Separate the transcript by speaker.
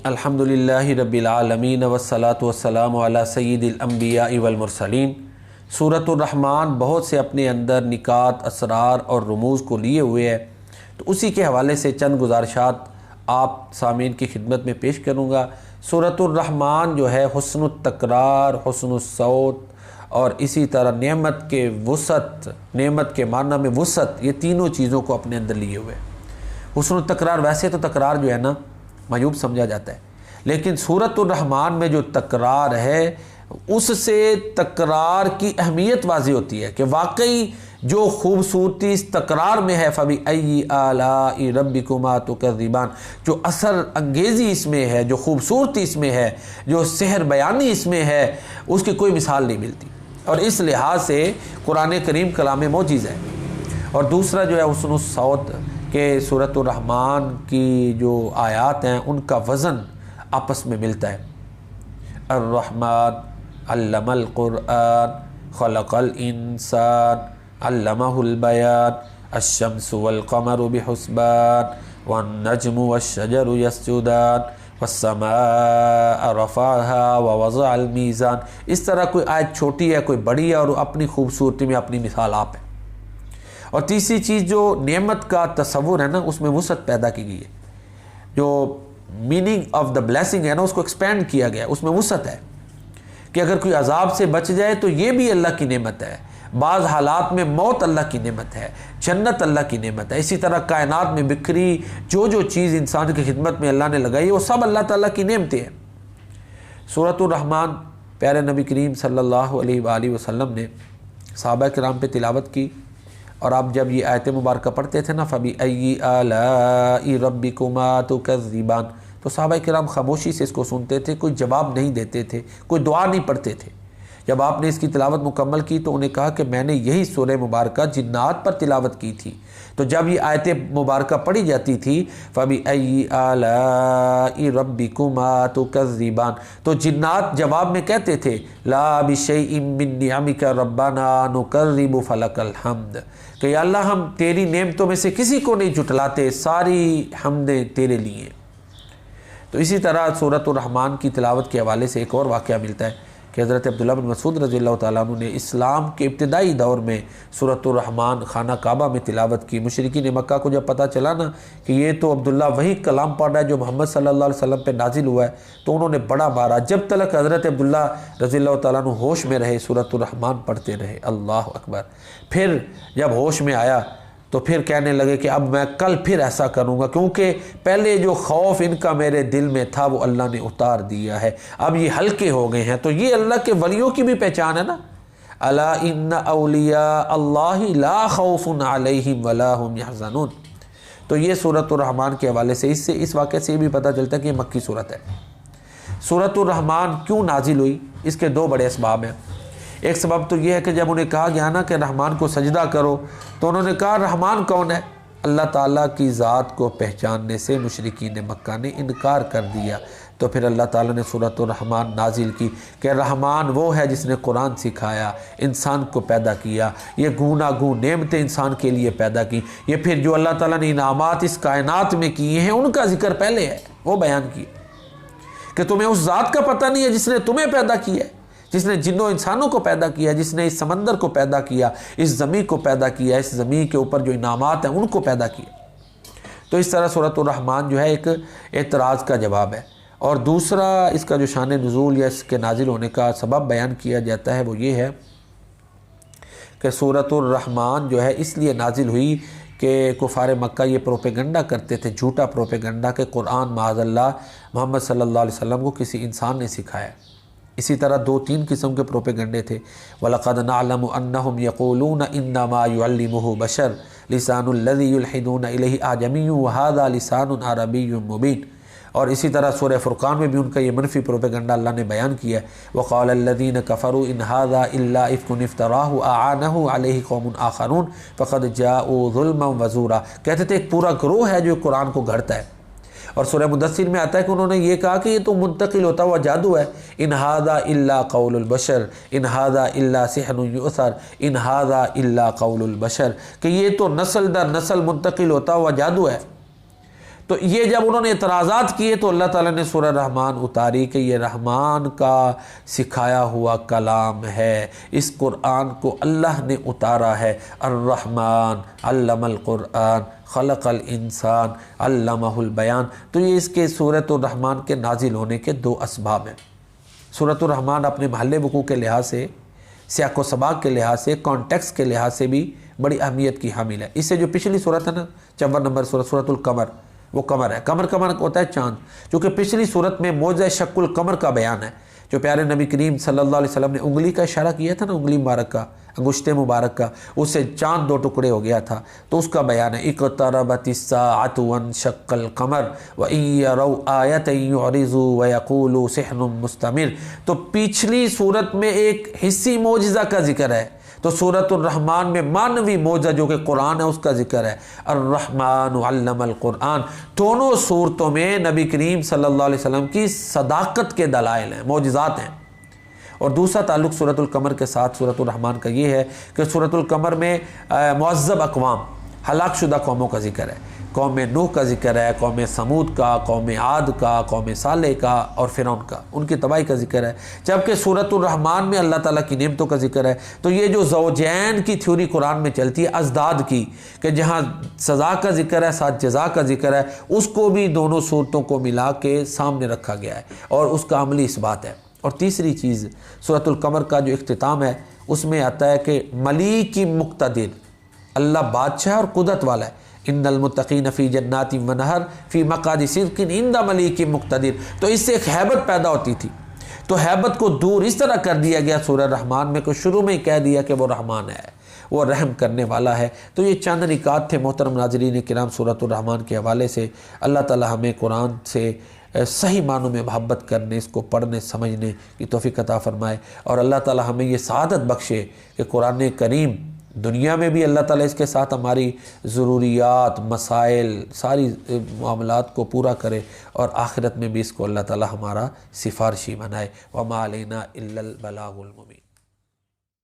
Speaker 1: الحمدللہ رب العالمین والصلاة والسلام علی سید الانبیاء والمرسلین۔ سورۃ الرحمن بہت سے اپنے اندر نکات، اسرار اور رموز کو لیے ہوئے ہے، تو اسی کے حوالے سے چند گزارشات آپ سامعین کی خدمت میں پیش کروں گا۔ سورۃ الرحمن جو ہے حسن التکرار، حسن الصوت اور اسی طرح نعمت کے وسعت، نعمت کے معنی میں وسعت، یہ تینوں چیزوں کو اپنے اندر لیے ہوئے ہیں۔ حسن التکرار، ویسے تو تکرار جو ہے نا معیوب سمجھا جاتا ہے، لیکن سورۃ الرحمن میں جو تکرار ہے اس سے تکرار کی اہمیت واضح ہوتی ہے کہ واقعی جو خوبصورتی اس تکرار میں ہے، فَبِأَيِّ آلَاءِ رَبِّكُمَا تُكَذِّبَانِ، جو اثر انگیزی اس میں ہے، جو خوبصورتی اس میں ہے، جو سحر بیانی اس میں ہے، اس کی کوئی مثال نہیں ملتی، اور اس لحاظ سے قرآن کریم کلام معجز ہے۔ اور دوسرا جو ہے حسن الصوت، کہ سورۃ الرحمن کی جو آیات ہیں ان کا وزن آپس میں ملتا ہے۔ الرحمن علم القرآن خلق الانسان علمہ البیان الشمس والقمر بحسبان والنجم والشجر یسجدان والسماء رفعها ووضع الميزان۔ اس طرح کوئی آیت چھوٹی ہے، کوئی بڑی ہے، اور اپنی خوبصورتی میں اپنی مثال آپ ہے۔ اور تیسری چیز جو نعمت کا تصور ہے نا، اس میں وسعت پیدا کی گئی ہے، جو میننگ آف دا بلیسنگ ہے نا اس کو ایکسپینڈ کیا گیا، اس میں وسعت ہے کہ اگر کوئی عذاب سے بچ جائے تو یہ بھی اللہ کی نعمت ہے، بعض حالات میں موت اللہ کی نعمت ہے، جنت اللہ کی نعمت ہے، اسی طرح کائنات میں بکھری جو چیز انسان کی خدمت میں اللہ نے لگائی ہے وہ سب اللہ تعالیٰ کی نعمتیں ہیں۔ سورۃ الرحمن پیارے نبی کریم صلی اللہ علیہ وآلہ وسلم نے صحابہ کرام پہ تلاوت کی، اور آپ جب یہ آیت مبارکہ پڑھتے تھے نا فَبِأَيِّ آلَاءِ رَبِّكُمَا تُكَذِّبَانِ، تو صحابہ کرام خاموشی سے اس کو سنتے تھے، کوئی جواب نہیں دیتے تھے، کوئی دعا نہیں پڑھتے تھے۔ جب آپ نے اس کی تلاوت مکمل کی تو انہیں کہا کہ میں نے یہی سورہ مبارکہ جنات پر تلاوت کی تھی، تو جب یہ آیت مبارکہ پڑھی جاتی تھی فَبِأَيِّ آلَاءِ رَبِّكُمَا تُكَذِّبَانِ، تو جنات جواب میں کہتے تھے لَا بِشَيْءٍ مِّن نِّعَمِكَ رَبَّنَا نُكَذِّبُ فَلَكَ الْحَمْدُ، کہ یا اللہ ہم تیری نعمتوں میں سے کسی کو نہیں جھٹلاتے، ساری حمدیں تیرے لیے۔ تو اسی طرح سورۃ الرحمن کی تلاوت کے حوالے سے ایک اور واقعہ ملتا ہے کہ حضرت عبداللہ بن مسعود رضی اللہ تعالیٰ عنہ نے اسلام کے ابتدائی دور میں سورۃ الرحمن خانہ کعبہ میں تلاوت کی۔ مشرکین مکہ کو جب پتہ چلا نا کہ یہ تو عبداللہ وہی کلام پڑھ رہا ہے جو محمد صلی اللہ علیہ وسلم پہ نازل ہوا ہے، تو انہوں نے بڑا مارا، جب تک حضرت عبداللہ رضی اللہ تعالیٰ عنہ ہوش میں رہے سورۃ الرحمن پڑھتے رہے۔ اللہ اکبر۔ پھر جب ہوش میں آیا تو پھر کہنے لگے کہ اب میں کل پھر ایسا کروں گا، کیونکہ پہلے جو خوف ان کا میرے دل میں تھا وہ اللہ نے اتار دیا ہے، اب یہ ہلکے ہو گئے ہیں۔ تو یہ اللہ کے ولیوں کی بھی پہچان ہے نا، الا ان اولیاء اللہ لا خوف علیہم ولا هم یحزنون۔ تو یہ سورۃ الرحمن کے حوالے سے اس واقعے سے یہ بھی پتہ چلتا ہے کہ یہ مکی صورت ہے۔ سورۃ الرحمن کیوں نازل ہوئی، اس کے دو بڑے اسباب ہیں۔ ایک سبب تو یہ ہے کہ جب انہیں کہا گیا نا کہ رحمان کو سجدہ کرو، تو انہوں نے کہا رحمان کون ہے؟ اللہ تعالیٰ کی ذات کو پہچاننے سے مشرکین مکہ نے انکار کر دیا، تو پھر اللہ تعالیٰ نے سورۃ الرحمن نازل کی کہ رحمان وہ ہے جس نے قرآن سکھایا، انسان کو پیدا کیا، یہ گوناگون نعمتیں انسان کے لیے پیدا کی، یہ پھر جو اللہ تعالیٰ نے انعامات اس کائنات میں کیے ہیں ان کا ذکر پہلے ہے، وہ بیان کیا کہ تمہیں اس ذات کا پتہ نہیں ہے جس نے تمہیں پیدا کیا ہے، جس نے جنوں انسانوں کو پیدا کیا، جس نے اس سمندر کو پیدا کیا، اس زمین کو پیدا کیا، اس زمین کے اوپر جو انعامات ہیں ان کو پیدا کیا۔ تو اس طرح سورۃ الرحمن جو ہے ایک اعتراض کا جواب ہے۔ اور دوسرا اس کا جو شان نزول یا اس کے نازل ہونے کا سبب بیان کیا جاتا ہے وہ یہ ہے کہ سورۃ الرحمن جو ہے اس لیے نازل ہوئی کہ کفار مکہ یہ پروپیگنڈا کرتے تھے، جھوٹا پروپیگنڈا، کہ قرآن معاذ اللہ محمد صلی اللہ علیہ وسلم کو کسی انسان نے سکھایا۔ اسی طرح دو تین قسم کے پروپیگنڈے تھے، وَلَقَدْ نَعْلَمُ أَنَّهُمْ يَقُولُونَ إِنَّمَا يُعَلِّمُهُ بَشَرٌ لِسَانُ الَّذِي يُلْحِدُونَ إِلَيْهِ أَعْجَمِيٌّ وَهَذَا لِسَانٌ عَرَبِيٌّ مُبِينٌ۔ اور اسی طرح سورہ فرقان میں بھی ان کا یہ منفی پروپیگنڈا اللہ نے بیان کیا ہے، وَقَالَ الَّذِينَ كَفَرُوا إِنْ هَذَا إِلَّا إِفْكٌ افْتَرَاهُ أَعَانَهُ عَلَيْهِ قَوْمٌ آخَرُونَ فَقَدْ جَاءُوا ظُلْمًا وَزُورًا۔ کہتے تھے ایک پورا گروہ ہے جو قرآن کو گھڑتا ہے۔ اور سورہ مدثر میں آتا ہے کہ انہوں نے یہ کہا کہ یہ تو منتقل ہوتا ہوا جادو ہے، ان ھذا الا قول البشر، ان ھذا الا سحر یؤثر، ان ھذا الا قول البشر، کہ یہ تو نسل در نسل منتقل ہوتا ہوا جادو ہے۔ تو یہ جب انہوں نے اعتراضات کیے تو اللہ تعالیٰ نے سورہ رحمان اتاری کہ یہ رحمان کا سکھایا ہوا کلام ہے، اس قرآن کو اللہ نے اتارا ہے۔ الرحمن علم القرآن خلق الانسان علمہ البیان۔ تو یہ اس کے سورۃ الرحمن کے نازل ہونے کے دو اسباب ہیں۔ سورۃ الرحمن اپنے محل وقوع کے لحاظ سے، سیاق و سباق کے لحاظ سے، کانٹیکس کے لحاظ سے بھی بڑی اہمیت کی حامل ہے۔ اس سے جو پچھلی صورت ہے نا 54 نمبر سورۃ القمر، وہ قمر ہے، قمر ہوتا ہے چاند، چونکہ پچھلی صورت میں معجزہ شق القمر کا بیان ہے، جو پیارے نبی کریم صلی اللہ علیہ وسلم نے انگلی کا اشارہ کیا تھا نا، انگلی مبارک کا، انگشت مبارک کا، اس سے چاند دو ٹکڑے ہو گیا تھا، تو اس کا بیان ہے اقتربت الساعۃ وانشق القمر وإن يروا آیۃ یعرضوا ویقولوا سحر مستمر۔ تو پچھلی صورت میں ایک حصی معجزہ کا ذکر ہے، تو سورۃ الرحمن میں معنوی معجزہ جو کہ قرآن ہے اس کا ذکر ہے۔ الرحمن علم القرآن، دونوں صورتوں میں نبی کریم صلی اللہ علیہ وسلم کی صداقت کے دلائل ہیں، معجزات ہیں۔ اور دوسرا تعلق سورۃ القمر کے ساتھ سورۃ الرحمن کا یہ ہے کہ سورۃ القمر میں معذب اقوام، ہلاک شدہ قوموں کا ذکر ہے، قوم نوح کا ذکر ہے، قوم سمود کا، قوم عاد کا، قوم صالح کا اور فرعون کا، ان کی تباہی کا ذکر ہے۔ جبکہ سورۃ الرحمن میں اللہ تعالیٰ کی نعمتوں کا ذکر ہے۔ تو یہ جو زوجین کی تھیوری قرآن میں چلتی ہے، ازداد کی، کہ جہاں سزا کا ذکر ہے ساتھ جزا کا ذکر ہے، اس کو بھی دونوں صورتوں کو ملا کے سامنے رکھا گیا ہے اور اس کا عملی اثبات ہے۔ اور تیسری چیز سورۃ القمر کا جو اختتام ہے اس میں آتا ہے کہ ملیک مقتدر، اللہ بادشاہ اور قدرت والا ہے۔ ان المتقین فی جنات ونہر فی مقعد صدق عند ملیک مقتدر۔ تو اس سے ایک ہیبت پیدا ہوتی تھی، تو ہیبت کو دور اس طرح کر دیا گیا سورہ رحمان میں، کہ شروع میں ہی کہہ دیا کہ وہ رحمان ہے، وہ رحم کرنے والا ہے۔ تو یہ چند نکات تھے محترم ناظرین کرام سورۃ الرحمان کے حوالے سے۔ اللہ تعالی ہمیں قرآن سے صحیح معنوں میں محبت کرنے، اس کو پڑھنے سمجھنے کی توفیق عطا فرمائے، اور اللہ تعالی ہمیں یہ سعادت بخشے کہ قرآن کریم دنیا میں بھی اللہ تعالیٰ اس کے ساتھ ہماری ضروریات، مسائل، ساری معاملات کو پورا کرے، اور آخرت میں بھی اس کو اللہ تعالیٰ ہمارا سفارشی بنائے۔ وما علینا الا البلاغ المبین۔